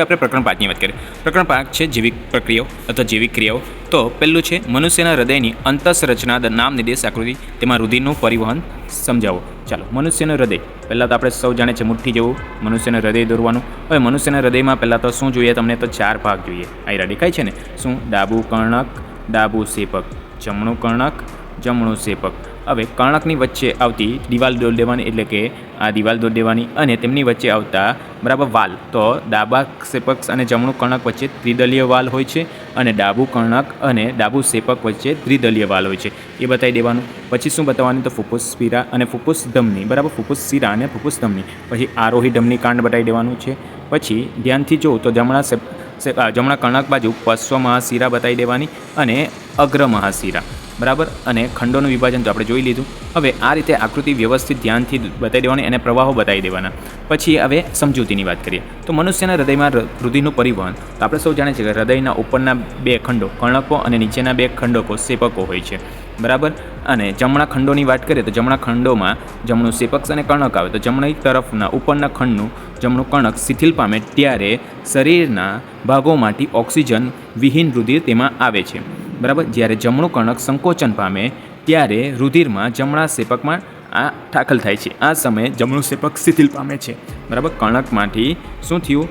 આપણે પ્રકરણ 5ની વાત કરીએ. પ્રકરણ 5 છે જૈવિક પ્રક્રિયાઓ અથવા જૈવિક ક્રિયાઓ. તો પહેલું છે મનુષ્યના હૃદયની અંતઃસંરચના નામ નિર્દેશ આકૃતિ, તેમાં રુધિરનું પરિવહન સમજાવો. ચાલો, મનુષ્યનું હૃદય પહેલાં તો આપણે સૌ જાણે છે મુઠ્ઠી જેવું મનુષ્યનું હૃદય દોરવાનું. હવે મનુષ્યના હૃદયમાં પહેલાં તો શું જોઈએ તમને? તો 4 ભાગ જોઈએ. આ દેખાય છે ને? શું? ડાબું કર્ણક, ડાબું સેપક, જમણું કર્ણક, જમણું સેપક. હવે કર્ણકની વચ્ચે આવતી દિવાલ દોરી દેવાની, એટલે કે આ દિવાલ દોરી દેવાની, અને તેમની વચ્ચે આવતા બરાબર વાલ. તો ડાબા સેપક અને જમણું કર્ણક વચ્ચે ત્રિદલીય વાલ હોય છે, અને ડાબું કર્ણક અને ડાબું સેપક વચ્ચે ત્રિદલીય વાલ હોય છે. એ બતાવી દેવાનું. પછી શું બતાવવાનું? તો ફુફ્ફુસ શિરા અને ફુફ્ફુસ ધમની. બરાબર, ફુફ્ફુસ શિરા અને ફુફ્ફુસ ધમની. પછી આરોહી ધમની કાંડ બતાવી દેવાનું છે. પછી ધ્યાનથી જુઓ તો જમણા કર્ણક બાજુ પશ્વ મહાશિરા બતાવી દેવાની અને અગ્ર મહાશિરા. બરાબર, અને ખંડોનું વિભાજન તો આપણે જોઈ લીધું. હવે આ રીતે આકૃતિ વ્યવસ્થિત ધ્યાનથી બતાવી દેવાની અને પ્રવાહો બતાવી દેવાના. પછી હવે સમજૂતીની વાત કરીએ તો મનુષ્યના હૃદયમાં રુધિરનું પરિવહન. તો આપણે સૌ જાણીએ છીએ કે હૃદયના ઉપરના 2 ખંડો કર્ણકો અને નીચેના 2 ખંડકો સેપકો હોય છે. બરાબર, અને જમણા ખંડોની વાત કરીએ તો જમણા ખંડોમાં જમણું સેપક અને કર્ણક આવે. તો જમણી તરફના ઉપરના ખંડનું જમણું કર્ણક શિથિલ પામે ત્યારે શરીરના ભાગોમાંથી ઓક્સિજન વિહીન રુધિર તેમાં આવે છે. બરાબર, જ્યારે જમણું કર્ણક સંકોચન પામે ત્યારે રુધિરમાં જમણા સેપકમાં આ દાખલ થાય છે. આ સમયે જમણું સેપક શિથિલ પામે છે. બરાબર, કર્ણકમાંથી શું થયું?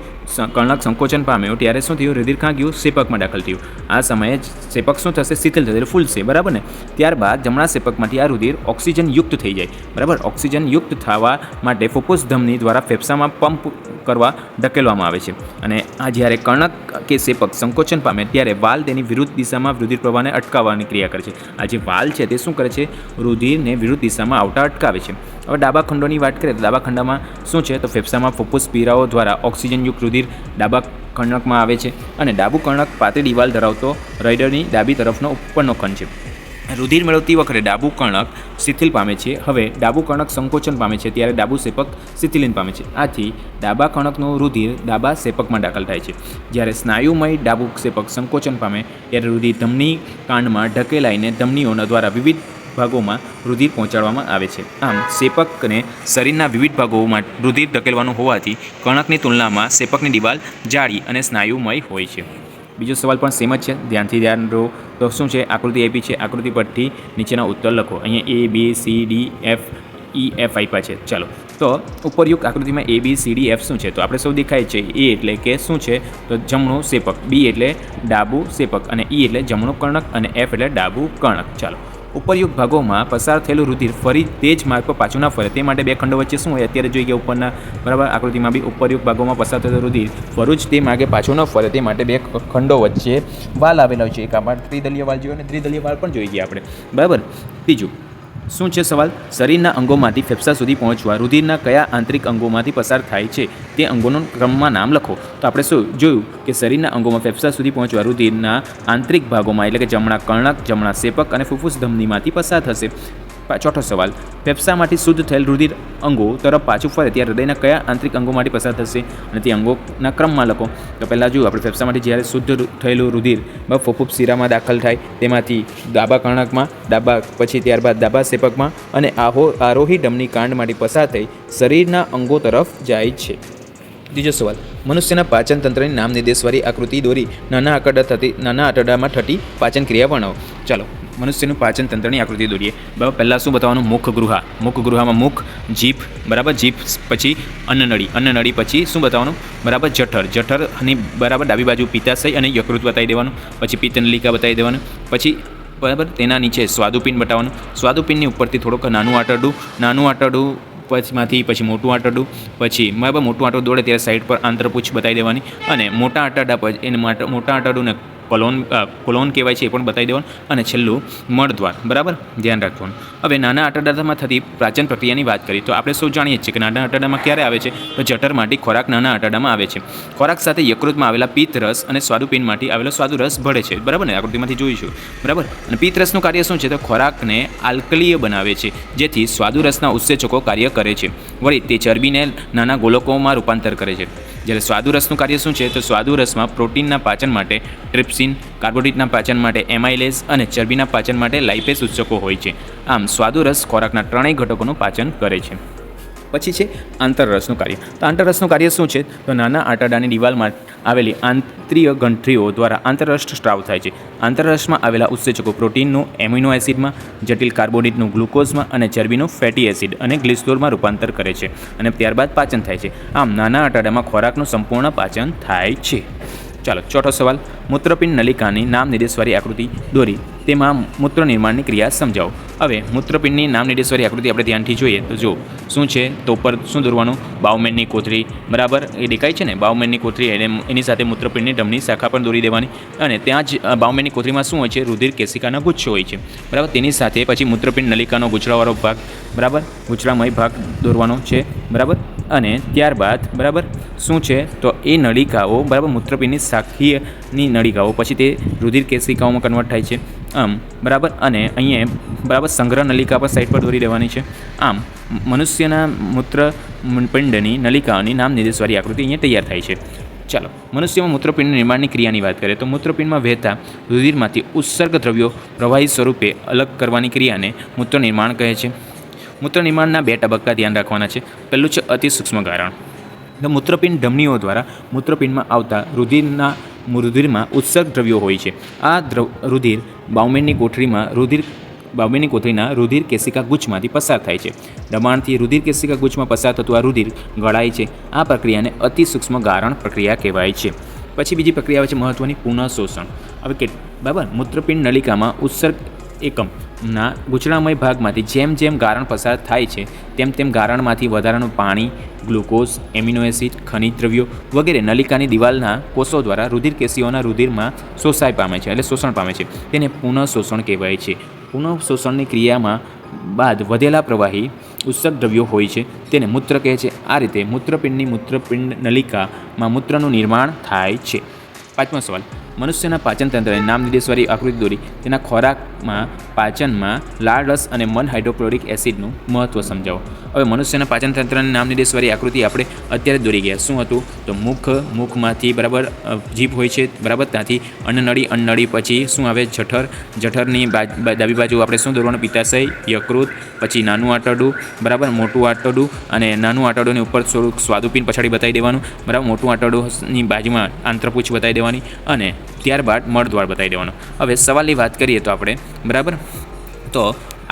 કર્ણક સંકોચન પામ્યો ત્યારે શું થયું? રુધિર ક્યાં ગયું? સેપકમાં દાખલ થયું. આ સમયે સેપક શું થશે? શિથિલ થશે, એટલે ફૂલશે. બરાબર ને? ત્યારબાદ જમણા સેપકમાંથી આ રુધિર ઓક્સિજન યુક્ત થઈ જાય. બરાબર, ઓક્સિજન યુક્ત થવા માટે ફુફ્ફુસ ધમની દ્વારા ફેફસામાં પંપ કરવા ધકેલવામાં આવે છે. અને આ જ્યારે કર્ણક કે સેપક સંકોચન પામે ત્યારે વાલ તેની વિરુદ્ધ દિશામાં રુધિર પ્રવાહને અટકાવવાની ક્રિયા કરે છે. આ જે વાલ છે તે શું કરે છે? રુધિરને વિરુદ્ધ દિશામાં આવતા અટકાવે છે. હવે ડાબા ખંડોની વાત કરીએ તો ડાબા ખંડમાં શું છે? તો ફેફસામાં ફુફ્ફુસ પીરાઓ દ્વારા ઓક્સિજનયુક્ત રુધિર ડાબા કર્ણકમાં આવે છે. અને ડાબું કર્ણક પાતળી દિવાલ ધરાવતો હૃદયની ડાબી તરફનો ઉપરનો ખંડ છે. રુધિર મેળવતી વખતે ડાબું કર્ણક શિથિલ પામે છે. હવે ડાબું કર્ણક સંકોચન પામે છે ત્યારે ડાબું સેપક શિથિલીન પામે છે. આથી ડાબા કર્ણકનું રુધિર ડાબા સેપકમાં દાખલ થાય છે. જ્યારે સ્નાયુમય ડાબું સેપક સંકોચન પામે ત્યારે રુધિર ધમની કાંડમાં ઢકેલાઈને ધમનીઓના દ્વારા વિવિધ ભાગોમાં રુધિર પહોંચાડવામાં આવે છે. આમ સેપકને શરીરના વિવિધ ભાગોમાં રુધિર ધકેલવાનું હોવાથી કર્ણકની તુલનામાં સેપકની દિવાલ જાડી અને સ્નાયુમય હોય છે. બીજો સવાલ પણ સેમ જ છે, ધ્યાન રહો. તો શું છે? આકૃતિ આપી છે. આકૃતિ પરથી નીચેના ઉત્તર લખો. અહીંયા A, B, C, D, F, E, F આપ્યા છે. ચાલો, તો ઉપરયુક્ત આકૃતિમાં A, B, C, D, F શું છે? તો આપણે સૌ દેખાય છે. A એટલે કે શું છે? તો જમણું સેપક, B એટલે ડાબું સેપક, અને E એટલે જમણું કર્ણક, અને F એટલે ડાબું કર્ણક. ચાલો, ઉપરયુક્ત ભાગોમાં પસાર થયેલું રુધિર ફરી તે જ માર્ગ પર પાછું ના ફરે તે માટે 2 ખંડો વચ્ચે શું હોય? અત્યારે જોઈ ગયા ઉપરના બરાબર આકૃતિમાં બી ઉપરયુક્ત ભાગોમાં પસાર થયેલું રુધિર ફરું જ તે માર્ગે પાછું ન ફરે તે માટે 2 ખંડો વચ્ચે વાલ આવેલા હોય છે. એક આમાં ત્રિદલીય વાલ જોયો અને ત્રિદલીય વાલ પણ જોઈ ગયા આપણે. બરાબર, ત્રીજું શું છે સવાલ? શરીરના અંગોમાંથી ફેફસા સુધી પહોંચવા રુધિરના કયા આંતરિક અંગોમાંથી પસાર થાય છે તે અંગોનો ક્રમમાં નામ લખો. તો આપણે શું જોયું કે શરીરના અંગોમાં ફેફસા સુધી પહોંચવા રુધિરના આંતરિક ભાગોમાં એટલે કે જમણા કર્ણક, જમણા સેપક અને ફુફ્ફુસ ધમનીમાંથી પસાર થશે. ચોથો સવાલ, ફેફસામાંથી શુદ્ધ થયેલ રુધિર અંગો તરફ પાછું ફરે ત્યારે હૃદયના કયા આંતરિક અંગોમાંથી પસાર થશે અને તે અંગોના ક્રમમાં લખો. તો પહેલાં જોયું આપણે ફેફસામાંથી જ્યારે શુદ્ધ થયેલું રુધિર ફુફ્ફુસ શિરામાં દાખલ થાય તેમાંથી ડાબા કર્ણકમાં, પછી ત્યારબાદ ડાબા સેપકમાં અને આરોહી ધમની કાંડમાંથી પસાર થઈ શરીરના અંગો તરફ જાય છે. ત્રીજો સવાલ, મનુષ્યના પાચન તંત્રની નામ નિર્દેશવાળી આકૃતિ દોરી નાના આંતરડામાં થતી પાચન ક્રિયા વર્ણવો. ચાલો, મનુષ્યનું પાચન તંત્રની આકૃતિ દોરીએ. બરાબર, પહેલાં શું બતાવવાનું? મુખગૃહા. મુખગૃહામાં મુખ, જીભ, બરાબર, જીભ પછી અન્નનળી પછી શું બતાવવાનું? બરાબર, જઠરની બરાબર ડાબી બાજુ પિત્તાશય અને યકૃત બતાવી દેવાનું. પછી પિત્તનલિકા બતાવી દેવાનું. પછી બરાબર તેના નીચે સ્વાદુપિંડ બતાવવાનું. સ્વાદુપિંડની ઉપરથી થોડુંક નાનું આંતરડું પછી મોટું આંતરડું, પછી બરાબર મોટું આંતરડું દોડે ત્યારે સાઈડ પર આંતરપૂછ બતાવી દેવાની. અને મોટા આંતરડા પર એને મોટા આંતરડુંને કોલોન કહેવાય છે એ પણ બતાવી દેવાનું. અને છેલ્લું મળદ્વાર. બરાબર, ધ્યાન રાખવાનું. હવે નાના આંતરડામાં થતી પાચન પ્રક્રિયાની વાત કરીએ તો આપણે સૌ જાણીએ છીએ કે નાના આંતરડામાં ક્યારે આવે છે? તો જઠરમાંથી ખોરાક નાના આંતરડામાં આવે છે. ખોરાક સાથે યકૃતમાં આવેલા પિત્ત રસ અને સ્વાદુપિંડમાંથી આવેલો સ્વાદુરસ ભળે છે. બરાબર ને? આકૃતિમાંથી જોઈશું. બરાબર, અને પિત્ત રસનું કાર્ય શું છે? તો ખોરાકને આલ્કલીય બનાવે છે જેથી સ્વાદુરસના ઉત્સેચકો કાર્ય કરે છે. વળી તે ચરબીને નાના ગોલકોમાં રૂપાંતર કરે છે. જ્યારે સ્વાદુરસનું કાર્ય શું છે? તો સ્વાદુરસમાં પ્રોટીનના પાચન માટે ટ્રિપ્સિન, કાર્બોહાઈડ્રેટના પાચન માટે એમાઇલેઝ અને ચરબીના પાચન માટે લાઇપેઝ ઉત્સેચકો હોય છે. આમ સ્વાદુરસ ખોરાકના ત્રણેય ઘટકોનું પાચન કરે છે. પછી છે આંતરરસનું કાર્ય. તો આંતરરસનું કાર્ય શું છે? તો નાના આંતરડાની દિવાલમાં આવેલી આંતરીય ગંઠરીઓ દ્વારા આંતરરસ સ્ત્રાવ થાય છે. આંતરરસમાં આવેલા ઉત્સેચકો પ્રોટીનનું એમિનો એસિડમાં, જટિલ કાર્બોનેટનું ગ્લુકોઝમાં અને ચરબીનું ફેટી એસિડ અને ગ્લિસરોલમાં રૂપાંતર કરે છે અને ત્યારબાદ પાચન થાય છે. આમ નાના આંતરડામાં ખોરાકનું સંપૂર્ણ પાચન થાય છે. ચાલો ચોથો સવાલ, મૂત્રપિંડ નલિકાની નામ નિર્દેશવાળી આકૃતિ દોરી તેમાં મૂત્ર નિર્માણની ક્રિયા સમજાવો. હવે મૂત્રપિંડની નામ નિર્દેશવાળી આકૃતિ આપણે ધ્યાનથી જોઈએ તો જો શું છે, તો ઉપર શું દોરવાનું? બાઉમેનની કોથળી, બરાબર, એ દેખાય છે ને બાઉમેનની કોથળી, એની સાથે મૂત્રપિંડની ધમની શાખા પણ દોરી દેવાની અને ત્યાં જ બાઉમેનની કોથળીમાં શું હોય છે? રુધિર કેશિકાના ગુચ્છ હોય છે, બરાબર. તેની સાથે પછી મૂત્રપિંડ નલિકાનો ગૂંચળાવાળો ભાગ, બરાબર, ગૂંચળામય ભાગ દોરવાનો છે, બરાબર. અને ત્યારબાદ બરાબર શું છે? તો એ નળિકાઓ, બરાબર, મૂત્રપિંડની શાખીયની નળિકાઓ પછી તે રુધિર કેશિકાઓમાં કન્વર્ટ થાય છે, આમ, બરાબર. અને અહીંયા બરાબર સંગ્રહ નલિકા પર સાઈડ પર દોરી દેવાની છે. આમ મનુષ્યના મૂત્રપિંડની નલિકાઓની નામ નિર્દેશવાળી આકૃતિ અહીંયા તૈયાર થાય છે. ચાલો મનુષ્યમાં મૂત્રપિંડ નિર્માણની ક્રિયાની વાત કરીએ તો મૂત્રપિંડમાં વહેતા રુધિરમાંથી ઉત્સર્ગ દ્રવ્યો પ્રવાહી સ્વરૂપે અલગ કરવાની ક્રિયાને મૂત્ર નિર્માણ કહે છે. મૂત્ર નિર્માણના 2 તબક્કા ધ્યાન રાખવાના છે. પહેલું છે અતિ સૂક્ષ્મ ગારણ. તો મૂત્રપિંડ ધમનીઓ દ્વારા મૂત્રપિંડમાં આવતા રુધિરમાં ઉત્સર્ગ દ્રવ્યો હોય છે. આ રુધિર બાઉમેનની કોથળીના રુધિર કેશિકા ગુચ્છમાંથી પસાર થાય છે. દબાણથી રુધિર કેશિકા ગુચ્છમાં પસાર થતું આ રુધિર ગળાય છે. આ પ્રક્રિયાને અતિ સૂક્ષ્મ ગારણ પ્રક્રિયા કહેવાય છે. પછી બીજી પ્રક્રિયા આવે છે મહત્ત્વની પુનઃશોષણ. હવે બરાબર મૂત્રપિંડ નલિકામાં ઉત્સર્ગ એકમના ગૂંચળામય ભાગમાંથી જેમ જેમ ગારણ પસાર થાય છે તેમ ગારણમાંથી વધારાનું પાણી, ગ્લુકોઝ, એમિનો એસિડ, ખનિજ દ્રવ્યો વગેરે નલિકાની દિવાલના કોષો દ્વારા રુધિર કેશીઓના રુધિરમાં શોષાય પામે છે, એટલે શોષણ પામે છે. તેને પુનઃશોષણ કહેવાય છે. પુનઃશોષણની ક્રિયામાં બાદ વધેલા પ્રવાહી ઉત્સર્ગ દ્રવ્યો હોય છે તેને મૂત્ર કહે છે. આ રીતે મૂત્રપિંડ નલિકામાં મૂત્રનું નિર્માણ થાય છે. 5મો સવાલ, મનુષ્યના પાચન તંત્રને નામ નિર્દેશવાળી આકૃતિ દોરી તેના ખોરાકમાં પાચનમાં લાળ રસ અને મન હાઇડ્રોક્લોરિક એસિડનું મહત્ત્વ સમજાવો. હવે મનુષ્યના પાચન તંત્રને નામ નિર્દેશવાળી આકૃતિ આપણે અત્યારે દોરી ગયા. શું હતું? તો મુખમાંથી બરાબર જીભ હોય છે, બરાબર, ત્યાંથી અન્નનળી પછી શું આવે? જઠરની ડાબી બાજુ આપણે શું દોરવાનું? પિત્તાશય, યકૃત, પછી નાનું આંતરડું, બરાબર, મોટું આંતરડું અને નાનું આંતરડુંની ઉપર થોડુંક સ્વાદુપિંડ પછાડી બતાવી દેવાનું, બરાબર, મોટું આંતરડુંની બાજુમાં આંતરપૂછ બતાવી દેવાની અને ત્યારબાદ મળદ્વાર બતાવી દેવાનો. હવે સવાલની વાત કરીએ તો આપણે, બરાબર, તો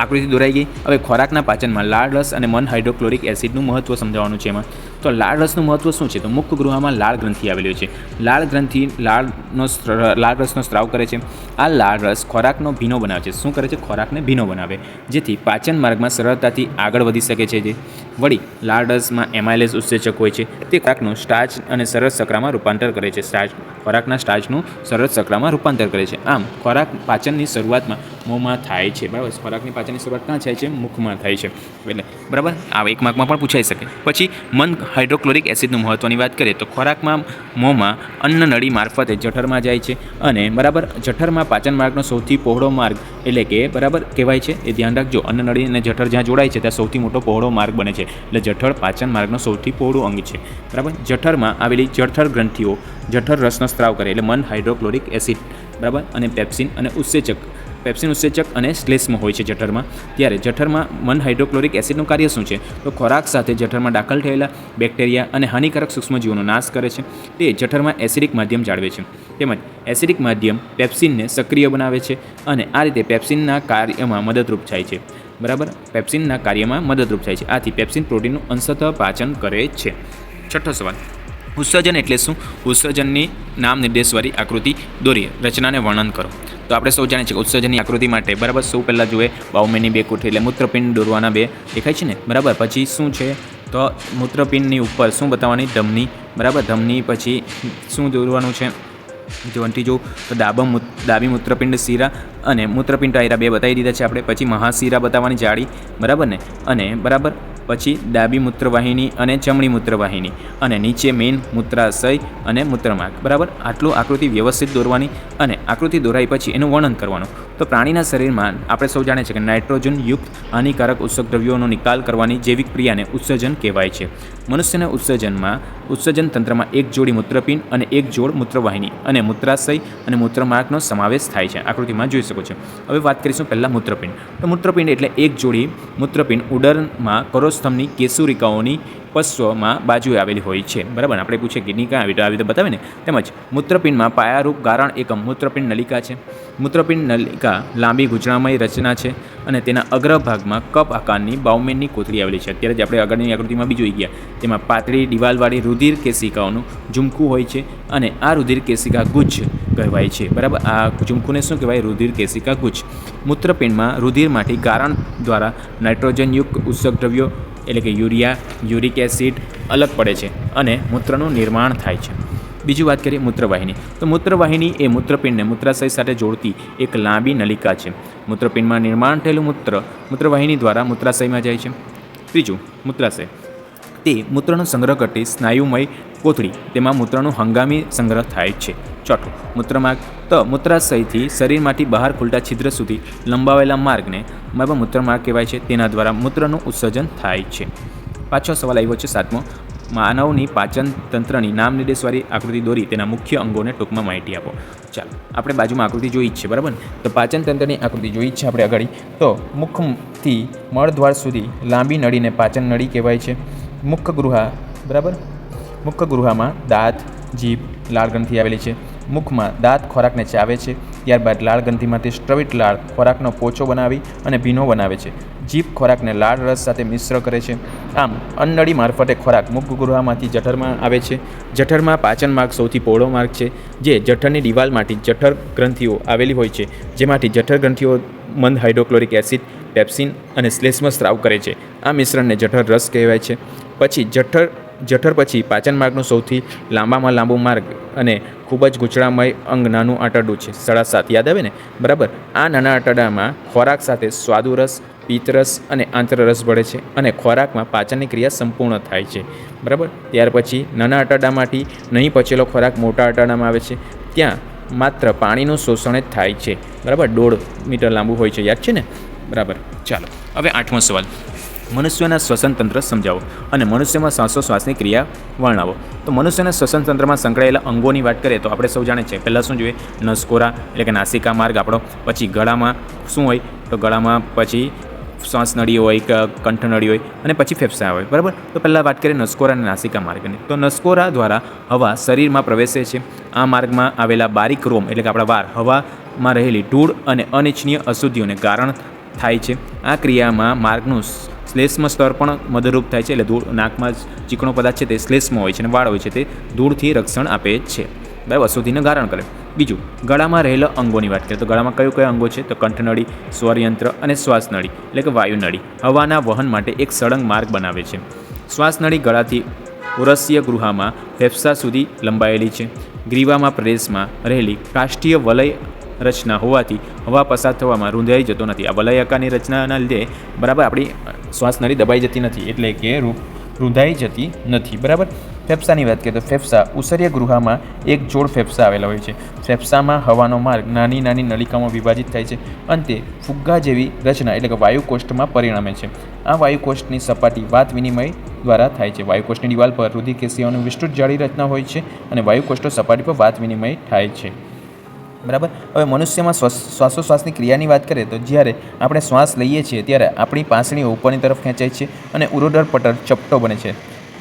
આકૃતિ દોરાઈ ગઈ. હવે ખોરાકના પાચનમાં લાળ રસ અને મન હાઇડ્રોક્લોરિક એસિડનું મહત્ત્વ સમજાવવાનું છે. એમાં તો લાળ રસનું મહત્ત્વ શું છે? તો મુખ ગૃહમાં લાળ ગ્રંથિ આવેલી હોય છે. લાળ ગ્રંથિ લાળ રસનો સ્ત્રાવ કરે છે. આ લાળ રસ ખોરાકનો ભીનો બનાવે છે. શું કરે છે? ખોરાકને ભીનો બનાવે, જેથી પાચન માર્ગમાં સરળતાથી આગળ વધી શકે છે. વળી લાળ રસમાં એમાઇલેઝ ઉત્સેચક હોય છે. તે ખોરાકનું સ્ટાર્ચ અને સરળ સકરામાં રૂપાંતર કરે છે. ખોરાકના સ્ટાર્ચનું સરળ સકરામાં રૂપાંતર કરે છે. આમ ખોરાક પાચનની શરૂઆતમાં મોંમાં થાય છે, બરાબર. ખોરાકની પાચનની શરૂઆત ક્યાં થાય છે? મુખમાં થાય છે, એટલે બરાબર. આ 1 માર્કમાં પણ પૂછાઈ શકે. પછી મન હાઇડ્રોક્લોરિક એસિડનું મહત્ત્વની વાત કરીએ તો ખોરાકમાં મોંમાં અન્નનળી મારફતે જઠરમાં જાય છે અને બરાબર જઠરમાં પાચન માર્ગનો સૌથી પહોળો માર્ગ એટલે કે બરાબર કહેવાય છે. એ ધ્યાન રાખજો, અન્નનળી અને જઠર જ્યાં જોડાય છે ત્યાં સૌથી મોટો પહોળો માર્ગ બને છે, એટલે જઠર પાચન માર્ગનો સૌથી પહોળું અંગ છે, બરાબર. જઠરમાં આવેલી જઠર ગ્રંથિઓ જઠર રસનો સ્ત્રાવ કરે એટલે મન હાઇડ્રોક્લોરિક એસિડ, બરાબર, અને પેપ્સિન ઉત્સેચક અને શ્લેષ્મ હોય છે જઠરમાં. ત્યારે જઠરમાં મન હાઇડ્રોક્લોરિક એસિડનું કાર્ય શું છે? તો ખોરાક સાથે જઠરમાં દાખલ થયેલા બેક્ટેરિયા અને હાનિકારક સૂક્ષ્મજીવોનો નાશ કરે છે. તે જઠરમાં એસિડિક માધ્યમ જાળવે છે. તેમજ એસિડિક માધ્યમ પેપ્સિનને સક્રિય બનાવે છે અને આ રીતે પેપ્સિનના કાર્યમાં મદદરૂપ થાય છે, બરાબર. આથી પેપ્સિન પ્રોટીનનું અંશતઃ પાચન કરે છે. 6થો સવાલ, ઉત્સર્જન એટલે શું? ઉત્સર્જનની નામ નિર્દેશવાળી આકૃતિ દોરી રચનાને વર્ણન કરો. તો આપણે સૌ જાણીએ છીએ કે ઉત્સર્જનની આકૃતિ માટે, બરાબર, સૌ પહેલાં જોઈએ બાઉમેનની 2 કોઠી એટલે મૂત્રપિંડ દોરવાના 2 દેખાય છે ને, બરાબર. પછી શું છે? તો મૂત્રપિંડની ઉપર શું બતાવવાની? ધમની, બરાબર. ધમની પછી શું દોરવાનું છે? જોનથી જો તો ડાબી મૂત્રપિંડ શિરા અને મૂત્રપિંડ આયરા 2 બતાવી દીધા છે આપણે. પછી મહાશિરા બતાવવાની જાડી, બરાબર ને, અને બરાબર પછી ડાબી મૂત્રવાહિની અને જમણી મૂત્રવાહિની અને નીચે મેઇન મૂત્રાશય અને મૂત્રમાર્ગ, બરાબર. આટલું આકૃતિ વ્યવસ્થિત દોરવાની અને આકૃતિ દોરાઈ પછી એનું વર્ણન કરવાનું. તો પ્રાણીના શરીરમાં આપણે સૌ જાણીએ છીએ કે નાઇટ્રોજનયુક્ત હાનિકારક ઉત્સર્ગ દ્રવ્યોનો નિકાલ કરવાની જૈવિક ક્રિયાને ઉત્સર્જન કહેવાય છે. મનુષ્યના ઉત્સર્જન તંત્રમાં એક જોડી મૂત્રપિંડ અને એક જોડ મૂત્રવાહિની અને મૂત્રાશય અને મૂત્રમાર્ગનો સમાવેશ થાય છે. આકૃતિમાં જોઈ શકો છો. હવે વાત કરીશું પહેલાં મૂત્રપિંડ. તો મૂત્રપિંડ એટલે એક જોડી મૂત્રપિંડ ઉદરમાં કરોસ્તંભની કેશુરિકાઓની પશ્ચમાં બાજુએ આવેલી હોય છે. બરાબર, આપણે પૂછીએ કિડની ક્યાં આવી રીતે બતાવે ને. તેમજ મૂત્રપિંડમાં પાયારૂપ ગારણ એકમ મૂત્રપિંડ નલિકા છે. મૂત્રપિંડ નલિકા લાંબી ગુચળામય રચના છે અને તેના અગ્રભાગમાં કપ આકારની બાઉમેનની કોથળી આવેલી છે. અત્યારે જ આપણે આગળની આકૃતિમાં બી જોઈ ગયા. તેમાં પાતળી દિવાલવાળી રુધિર કેશિકાઓનું ઝુમખું હોય છે અને આ રુધિર કેશિકા ગુચ્છ કહેવાય છે. બરાબર, આ ઝુમખુને શું કહેવાય? રુધિર કેશિકા ગુચ્છ. મૂત્રપિંડમાં રુધિરમાંથી ગારણ દ્વારા નાઇટ્રોજનયુક્ત ઉત્સર્ગ દ્રવ્યો એટલે કે યુરિયા, યુરિક એસિડ અલગ પડે છે અને મૂત્રનું નિર્માણ થાય છે. બીજી વાત કરીએ મૂત્રવાહિની. તો મૂત્રવાહિની એ મૂત્રપિંડને મૂત્રાશય સાથે જોડતી એક લાંબી નલિકા છે. મૂત્રપિંડમાં નિર્માણ થયેલું મૂત્રવાહિની દ્વારા મૂત્રાશયમાં જાય છે. ત્રીજું, મૂત્રાશય. તે મૂત્રનો સંગ્રહ કરતી સ્નાયુમય કોથળી. તેમાં મૂત્રનો હંગામી સંગ્રહ થાય છે. ચોથું, મૂત્રમાર્ગ. તો મૂત્રાશયથી શરીરમાંથી બહાર ખુલતા છિદ્ર સુધી લંબાવેલા માર્ગને મૂત્રમાર્ગ કહેવાય છે. તેના દ્વારા મૂત્રનું ઉત્સર્જન થાય છે. પાછો સવાલ આવ્યો છે 7મો. માનવની પાચન તંત્રની નામ નિર્દેશવાળી આકૃતિ દોરી તેના મુખ્ય અંગોને ટૂંકમાં માહિતી આપો. ચાલો, આપણે બાજુમાં આકૃતિ જોઈ જ છે. બરાબર, તો પાચન તંત્રની આકૃતિ જોઈ જ છે આપણે આગળ. તો મુખથી મળદ્વાર સુધી લાંબી નળીને પાચન નળી કહેવાય છે. મુખગૃહા. બરાબર, મુખગૃહામાં દાંત, જીભ, લાળગ્રંથિ આવેલી છે. મુખમાં દાંત ખોરાકને ચાવે છે. ત્યારબાદ લાળગ્રંથિમાંથી સ્ટ્રવિત લાળ ખોરાકનો પોચો બનાવી અને ભીનો બનાવે છે. જીભ ખોરાકને લાળ રસ સાથે મિશ્ર કરે છે. આમ અન્નળી મારફતે ખોરાક મુખગૃહમાંથી જઠરમાં આવે છે. જઠરમાં પાચન માર્ગ સૌથી પહોળો માર્ગ છે, જે જઠરની દિવાલમાંથી જઠર ગ્રંથિઓ આવેલી હોય છે, જેમાંથી જઠર ગ્રંથિઓ મંદ હાઇડ્રોક્લોરિક એસિડ, પેપ્સિન અને શ્લેષ્મ સ્ત્રાવ કરે છે. આ મિશ્રણને જઠર રસ કહેવાય છે. પછી જઠર પછી પાચન માર્ગનું સૌથી લાંબામાં લાંબો માર્ગ અને ખૂબ જ ગૂંચળામય અંગ નાનું આંતરડું છે. 7.5 યાદ આવે ને? બરાબર, આ નાના આંતરડામાં ખોરાક સાથે સ્વાદુરસ, પિત્તરસ અને આંતરરસ ભળે છે અને ખોરાકમાં પાચનની ક્રિયા સંપૂર્ણ થાય છે. બરાબર, ત્યાર પછી નાના આંતરડામાંથી નહીં પચેલો ખોરાક મોટા આંતરડામાં આવે છે. ત્યાં માત્ર પાણીનું શોષણ જ થાય છે. બરાબર, 1.5 મીટર લાંબુ હોય છે. યાદ છે ને? બરાબર, ચાલો હવે 8મો સવાલ. મનુષ્યના શ્વસન તંત્ર સમજાવો અને મનુષ્યમાં શ્વાસોશ્વાસની ક્રિયા વર્ણવો. તો મનુષ્યના શ્વસન તંત્રમાં સંકળાયેલા અંગોની વાત કરીએ તો આપણે સૌ જાણીએ છીએ. પહેલાં શું જોઈએ? નસકોરા એટલે કે નાસિકા માર્ગ આપણો. પછી ગળામાં શું હોય? તો ગળામાં પછી શ્વાસનળી હોય કે કંઠનળી હોય અને પછી ફેફસા હોય. બરાબર, તો પહેલાં વાત કરીએ નસકોરા અને નાસિકા માર્ગની. તો નસકોરા દ્વારા હવા શરીરમાં પ્રવેશે છે. આ માર્ગમાં આવેલા બારીક રોમ એટલે કે આપણા વાળ હવામાં રહેલી ધૂળ અને અનિચ્છનીય અશુદ્ધિઓને કારણ થાય છે. આ ક્રિયામાં માર્ગનું શ્લેષ્મ સ્તર પણ મદદરૂપ થાય છે. એટલે ધૂળ, નાકમાં ચીકણો પદાર્થ છે તે શ્લેષ્મ હોય છે અને વાળ હોય છે તે ધૂળથી રક્ષણ આપે છે. બરાબર, અશુદ્ધિને ગારણ કરે. બીજું, ગળામાં રહેલા અંગોની વાત કરીએ તો ગળામાં કયા અંગો છે? તો કંઠનળી, સ્વરયંત્ર અને શ્વાસનળી એટલે કે વાયુનળી હવાના વહન માટે એક સળંગ માર્ગ બનાવે છે. શ્વાસનળી ગળાથી ઉરસ્ય ગૃહમાં ફેફસા સુધી લંબાયેલી છે. ગ્રીવામાં પ્રદેશમાં રહેલી કાષ્ઠીય વલય રચના હોવાથી હવા પસાર થવામાં રૂંધાઈ જતો નથી. આ વલય આકારની રચનાના લીધે બરાબર આપણી શ્વાસનળી દબાઈ જતી નથી, એટલે કે રૂંધાઈ જતી નથી. બરાબર, ફેફસાની વાત કરીએ તો ફેફસા ઉસર્ય ગૃહમાં એક જોડ ફેફસા આવેલા હોય છે. ફેફસામાં હવાનો માર્ગ નાની નાની નલિકામાં વિભાજિત થાય છે. અંતે ફુગ્ગા જેવી રચના એટલે કે વાયુકોષ્ઠમાં પરિણમે છે. આ વાયુકોષ્ઠની સપાટી વાત વિનિમય દ્વારા થાય છે. વાયુકોષ્ઠની દિવાલ પર રુધિર કેશિકાઓની વિસ્તૃત જાળી રચના હોય છે અને વાયુકોષ્ઠો સપાટી પર વાત વિનિમય થાય છે. બરાબર, હવે મનુષ્યમાં શ્વાસોશ્વાસની ક્રિયાની વાત કરીએ તો જ્યારે આપણે શ્વાસ લઈએ છીએ ત્યારે આપણી પાંસળીઓ ઉપરની તરફ ખેંચાય છે અને ઉરોદર પટલ ચપટો બને છે.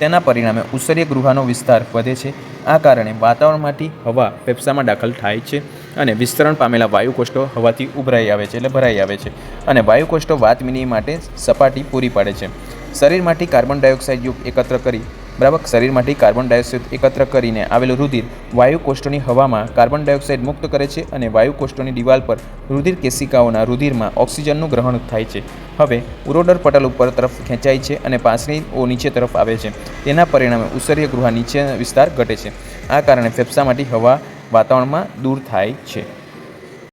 તેના પરિણામે ઉસર્ય ગૃહનો વિસ્તાર વધે છે. આ કારણે વાતાવરણમાંથી હવા ફેફસામાં દાખલ થાય છે અને વિસ્તરણ પામેલા વાયુકોષ્ઠો હવાથી ઉભરાઈ આવે છે એટલે ભરાઈ આવે છે અને વાયુકોષ્ઠો વાત વિનિમય માટે સપાટી પૂરી પાડે છે. શરીરમાંથી કાર્બન ડાયોક્સાઇડ યુક્ત એકત્ર કરી બરાબર શરીરમાંથી કાર્બન ડાયોક્સાઇડ એકત્ર કરીને આવેલું રુધિર વાયુકોષ્ઠોની હવામાં કાર્બન ડાયોક્સાઇડ મુક્ત કરે છે અને વાયુકોષ્ઠોની દિવાલ પર રુધિર કેશિકાઓના રુધિરમાં ઓક્સિજનનું ગ્રહણ થાય છે. હવે ઉરોદર પટલ ઉપર તરફ ખેંચાય છે અને પાંસળીઓ નીચે તરફ આવે છે. તેના પરિણામે ઉસર્ય ગૃહ નીચે વિસ્તાર ઘટે છે. આ કારણે ફેફસામાંથી હવા વાતાવરણમાં દૂર થાય છે.